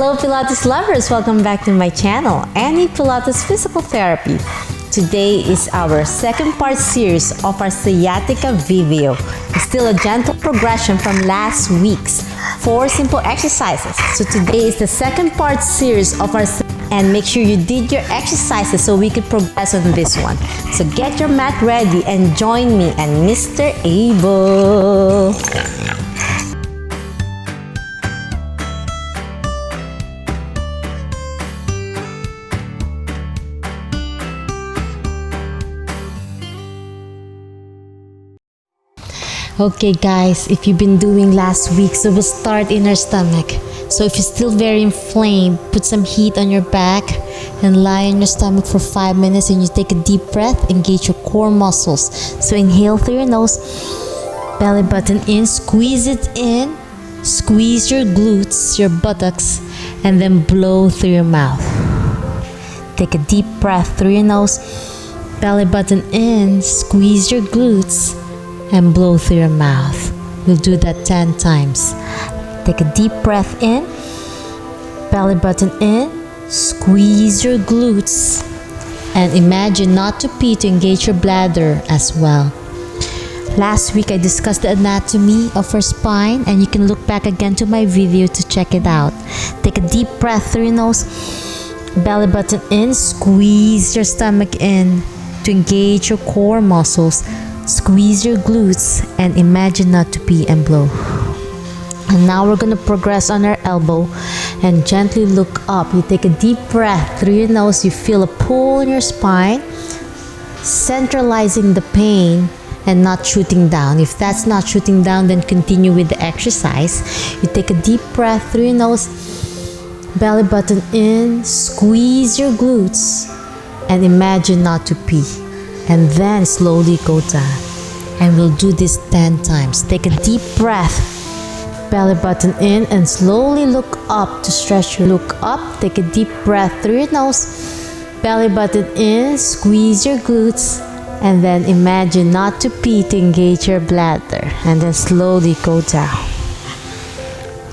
Hello Pilates lovers! Welcome back to my channel, Annie Pilates Physical Therapy. Today is our second part series of our sciatica video. It's still a gentle progression from last week's 4 simple exercises. So today is the second part series of our and make sure you did your exercises so we could progress on this one. So get your mat ready and join me and Mr. Abel. Okay guys, if you've been doing last week, so we'll start in our stomach. So if you're still very inflamed, put some heat on your back and lie on your stomach for 5 minutes and you take a deep breath, engage your core muscles. So inhale through your nose, belly button in, squeeze it in, squeeze your glutes, your buttocks, and then blow through your mouth. Take a deep breath through your nose, belly button in, squeeze your glutes, and blow through your mouth. We'll do that 10 times. Take a deep breath in, belly button in, squeeze your glutes, and imagine not to pee to engage your bladder as well. Last week I discussed the anatomy of our spine, and you can look back again to my video to check it out. Take a deep breath through your nose, belly button in, squeeze your stomach in to engage your core muscles. Squeeze your glutes and imagine not to pee and blow. And now we're going to progress on our elbow and gently look up. You take a deep breath through your nose. You feel a pull in your spine, centralizing the pain and not shooting down. If that's not shooting down, then continue with the exercise. You take a deep breath through your nose, belly button in, squeeze your glutes and imagine not to pee. And then slowly go down. And we'll do this 10 times. Take a deep breath, belly button in, and slowly look up to stretch your look up. Take a deep breath through your nose, belly button in, squeeze your glutes, and then imagine not to pee to engage your bladder. And then slowly go down.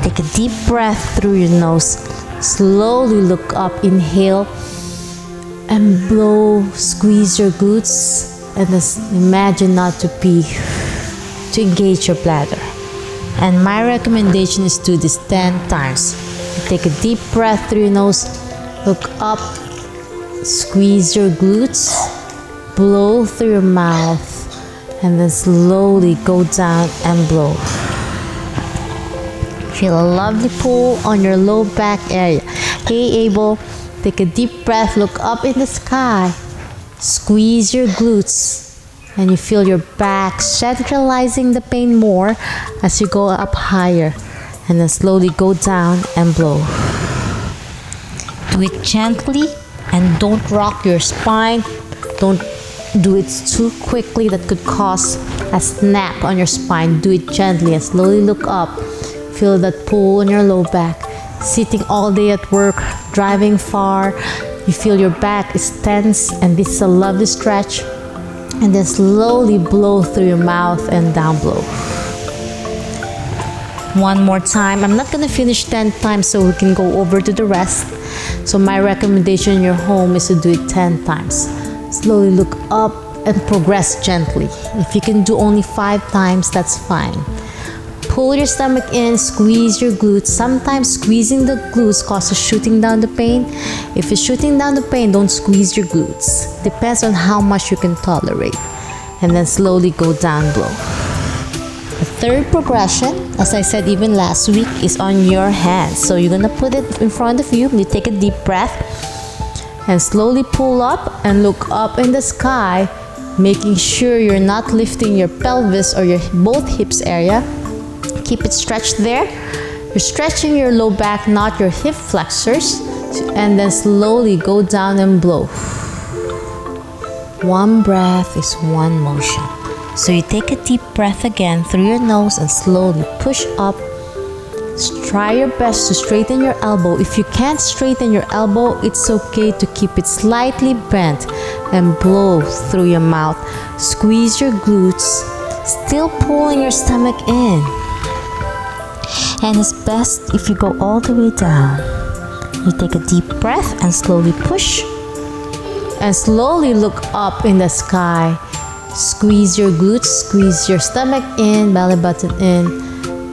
Take a deep breath through your nose, slowly look up, inhale, and blow, squeeze your glutes, and just imagine not to pee to engage your bladder. And my recommendation is do this 10 times. You take a deep breath through your nose, look up, squeeze your glutes, blow through your mouth, and then slowly go down and blow. Feel a lovely pull on your low back area. Hey Abel, take a deep breath, look up in the sky, squeeze your glutes, and you feel your back centralizing the pain more as you go up higher, and then slowly go down and blow. Do it gently and don't rock your spine. Don't do it too quickly, that could cause a snap on your spine. Do it gently and slowly look up. Feel that pull in your low back. Sitting all day at work, driving far, you feel your back is tense, and this is a lovely stretch. And then slowly blow through your mouth and down blow. One more time. I'm not going to finish 10 times so we can go over to the rest. So my recommendation in your home is to do it 10 times. Slowly look up and progress gently. If you can do only 5 times, that's fine. Pull your stomach in, squeeze your glutes. Sometimes squeezing the glutes causes shooting down the pain. If it's shooting down the pain, don't squeeze your glutes. Depends on how much you can tolerate. And then slowly go down, blow. The third progression, as I said even last week, is on your hands. So you're gonna put it in front of you. You take a deep breath and slowly pull up and look up in the sky, making sure you're not lifting your pelvis or your both hips area. Keep it stretched there. You're stretching your low back, not your hip flexors. And then slowly go down and blow. One breath is one motion. So you take a deep breath again through your nose and slowly push up. Try your best to straighten your elbow. If you can't straighten your elbow, it's okay to keep it slightly bent and blow through your mouth. Squeeze your glutes, still pulling your stomach in. And it's best if you go all the way down. You take a deep breath and slowly push. And slowly look up in the sky. Squeeze your glutes, squeeze your stomach in, belly button in,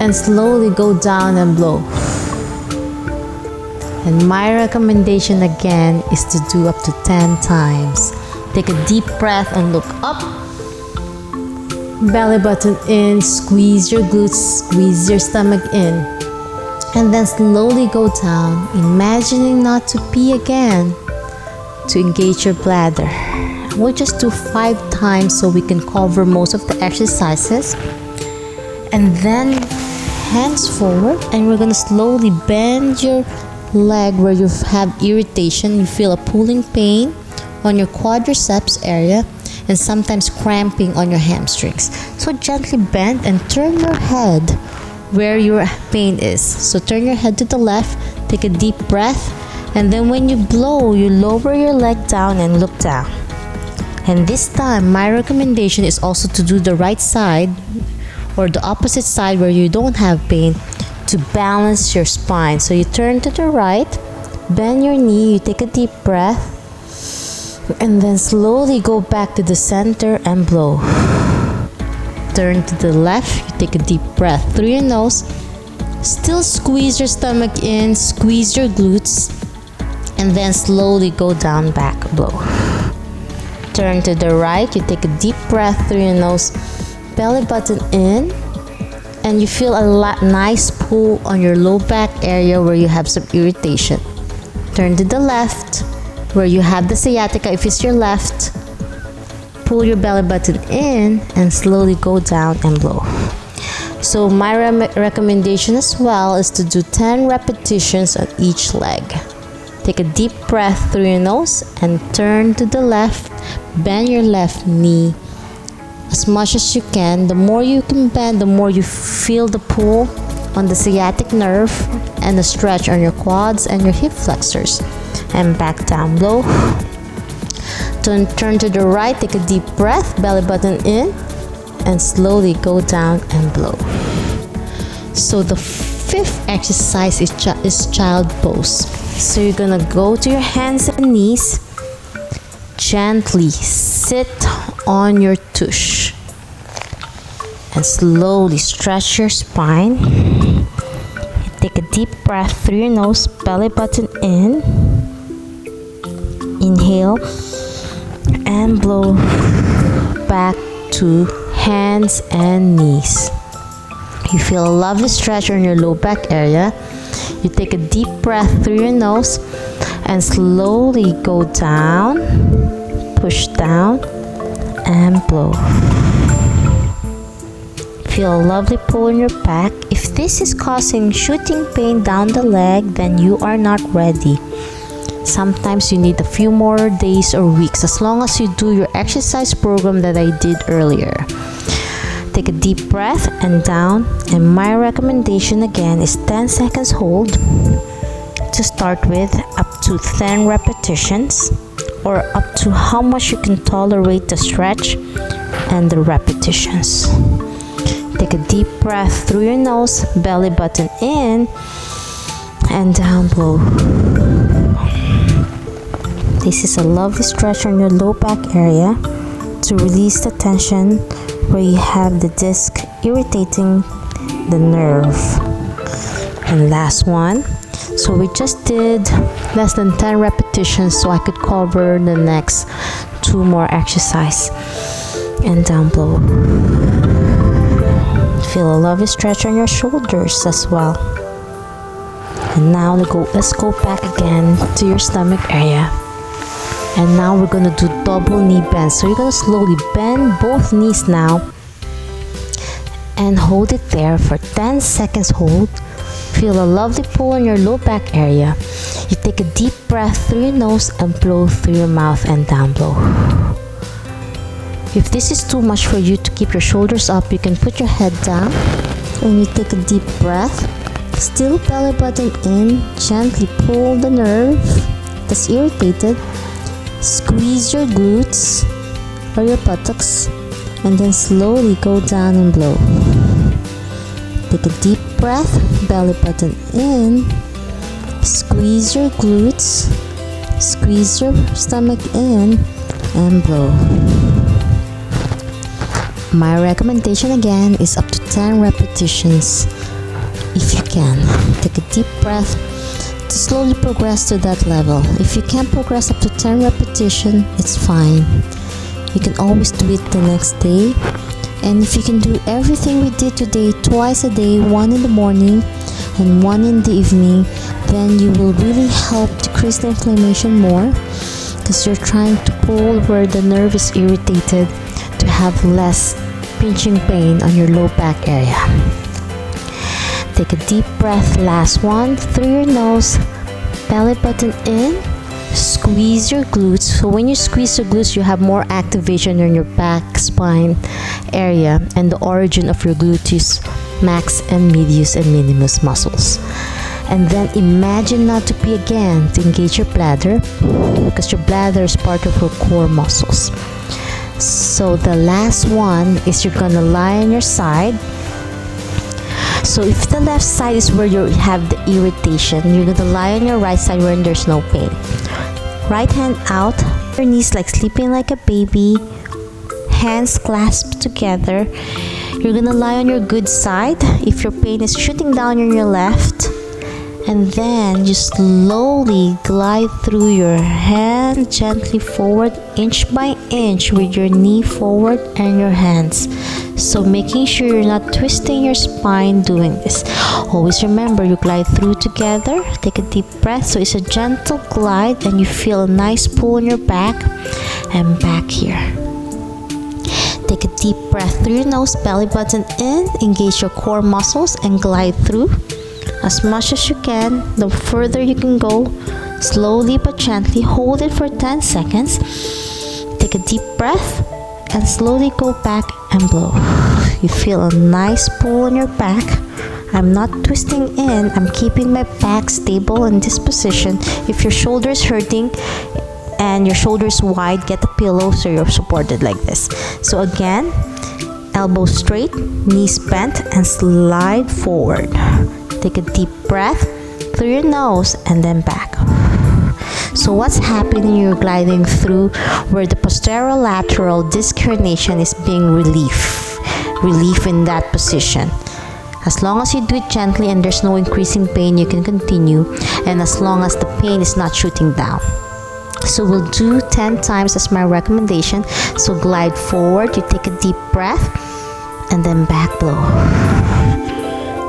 and slowly go down and blow. And my recommendation again is to do up to 10 times. Take a deep breath and look up. Belly button in, squeeze your glutes, squeeze your stomach in. And then slowly go down, imagining not to pee again, to engage your bladder. We'll just do 5 times so we can cover most of the exercises. And then hands forward, and we're gonna slowly bend your leg where you have irritation. You feel a pulling pain on your quadriceps area and sometimes cramping on your hamstrings. So gently bend and turn your head where your pain is. So turn your head to the left, take a deep breath, and then when you blow, you lower your leg down and look down. And this time, my recommendation is also to do the right side or the opposite side where you don't have pain to balance your spine. So you turn to the right, bend your knee, you take a deep breath, and then slowly go back to the center and blow. Turn to the left, you take a deep breath through your nose. Still squeeze your stomach in, squeeze your glutes, and then slowly go down, back, blow. Turn to the right, you take a deep breath through your nose, belly button in, and you feel a nice pull on your low back area where you have some irritation. Turn to the left, where you have the sciatica. If it's your left, pull your belly button in and slowly go down and blow. So my recommendation as well is to do 10 repetitions on each leg. Take a deep breath through your nose and turn to the left. Bend your left knee as much as you can. The more you can bend, the more you feel the pull on the sciatic nerve and the stretch on your quads and your hip flexors. And back down, blow. Turn to the right, take a deep breath, belly button in, and slowly go down and blow. So the 5th exercise is child pose. So you're gonna go to your hands and knees, gently sit on your tush, and slowly stretch your spine. Take a deep breath through your nose, belly button in, inhale, and blow back to hands and knees. You feel a lovely stretch on your low back area. You take a deep breath through your nose and slowly go down, push down, and blow. Feel a lovely pull in your back. If this is causing shooting pain down the leg, then you are not ready. Sometimes you need a few more days or weeks as long as you do your exercise program that I did earlier. Take a deep breath and down, and my recommendation again is 10 seconds hold to start with, up to 10 repetitions, or up to how much you can tolerate the stretch and the repetitions. Take a deep breath through your nose, belly button in, and down, blow. This is a lovely stretch on your low back area to release the tension where you have the disc irritating the nerve. And last one. So we just did less than 10 repetitions so I could cover the next 2 more exercise. And down, blow. Feel a lovely stretch on your shoulders as well. And now let's go back again to your stomach area. And now we're gonna do double knee bend. So you're gonna slowly bend both knees now and hold it there for 10 seconds. Hold. Feel a lovely pull on your low back area. You take a deep breath through your nose and blow through your mouth and down, blow. If this is too much for you to keep your shoulders up, you can put your head down and you take a deep breath. Still belly button in, gently pull the nerve that's irritated. Squeeze your glutes or your buttocks and then slowly go down and blow. Take a deep breath, belly button in, Squeeze your glutes, squeeze your stomach in, and blow. My recommendation again is up to 10 repetitions if you can. Take a deep breath to slowly progress to that level. If you can't progress up to 10 repetitions, it's fine. You can always do it the next day. And if you can do everything we did today twice a day, one in the morning and one in the evening, then you will really help decrease the inflammation more, because you're trying to pull where the nerve is irritated to have less pinching pain on your low back area. Take a deep breath, last one, through your nose, belly button in, squeeze your glutes. So when you squeeze your glutes, you have more activation in your back spine area and the origin of your gluteus max and medius and minimus muscles. And then imagine not to pee again to engage your bladder, because your bladder is part of your core muscles. So the last one is you're gonna lie on your side. So if the left side is where you have the irritation, you're gonna lie on your right side where there's no pain. Right hand out, your knees like sleeping like a baby, hands clasped together. You're gonna lie on your good side if your pain is shooting down on your left. And then you slowly glide through your hand gently forward, inch by inch, with your knee forward and your hands. So making sure you're not twisting your spine doing this. Always remember, you glide through together. Take a deep breath. So it's a gentle glide and you feel a nice pull in your back and back here. Take a deep breath through your nose, belly button in, engage your core muscles and glide through as much as you can. The further you can go, slowly but gently. Hold it for 10 seconds. Take a deep breath and slowly go back and blow. You feel a nice pull in your back. I'm not twisting in, I'm keeping my back stable in this position. If your shoulder is hurting and your shoulders wide, get a pillow so you're supported like this. So again, elbows straight, knees bent, and slide forward. Take a deep breath through your nose and then back. So what's happening, you're gliding through where the posterolateral disc herniation is being relief in that position. As long as you do it gently and there's no increasing pain, you can continue, and as long as the pain is not shooting down. So we'll do 10 times as my recommendation. So glide forward, you take a deep breath and then back blow.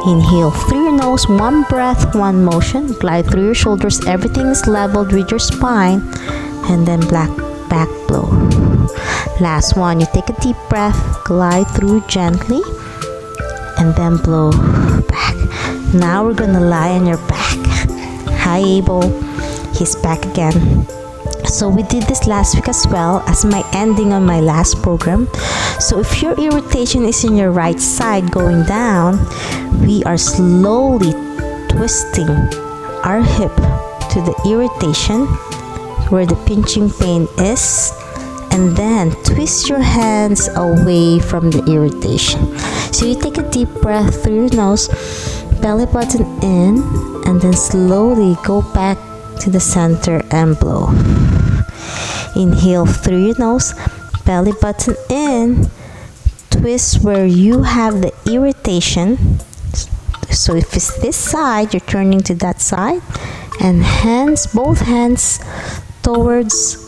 Inhale through your nose, one breath, one motion. Glide through your shoulders, everything is leveled with your spine, and then back blow. Last one, you take a deep breath, glide through gently, and then blow back. Now we're gonna lie on your back. Hi Abel, he's back again. So we did this last week as well as my ending on my last program. So if your irritation is in your right side going down, we are slowly twisting our hip to the irritation where the pinching pain is, and then twist your hands away from the irritation. So you take a deep breath through your nose, belly button in, and then slowly go back to the center and blow. Inhale through your nose, belly button in, twist where you have the irritation. So if it's this side, you're turning to that side, and both hands towards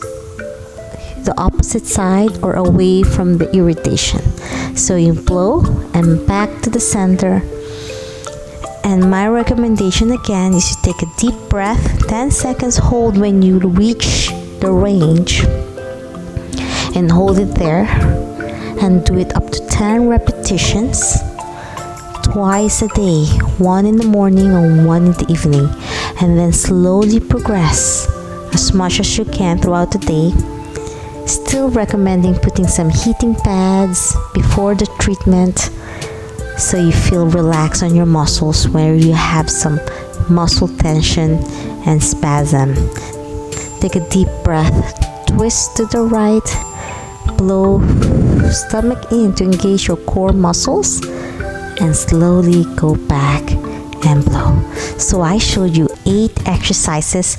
the opposite side or away from the irritation. So you blow and back to the center. And my recommendation again is you take a deep breath, 10 seconds hold when you reach the range, and hold it there, and do it up to 10 repetitions twice a day, one in the morning and one in the evening, and then slowly progress as much as you can throughout the day. Still recommending putting some heating pads before the treatment so you feel relaxed on your muscles where you have some muscle tension and spasm. Take a deep breath, twist to the right, blow stomach in to engage your core muscles, and slowly go back and blow. So I showed you 8 exercises,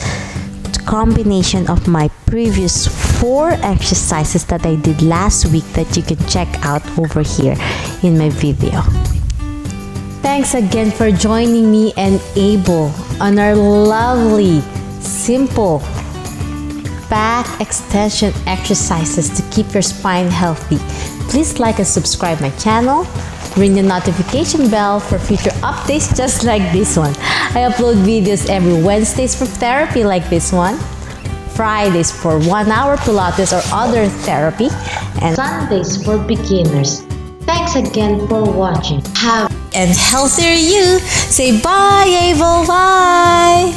combination of my previous 4 exercises that I did last week that you can check out over here in my video. Thanks again for joining me and Abel on our lovely, simple back extension exercises to keep your spine healthy. Please like and subscribe my channel. Ring the notification bell for future updates just like this one. I upload videos every Wednesdays for therapy like this one, Fridays for 1-hour Pilates or other therapy, and Sundays for beginners. Thanks again for watching. Have and healthier you. Say bye, Abel. Bye.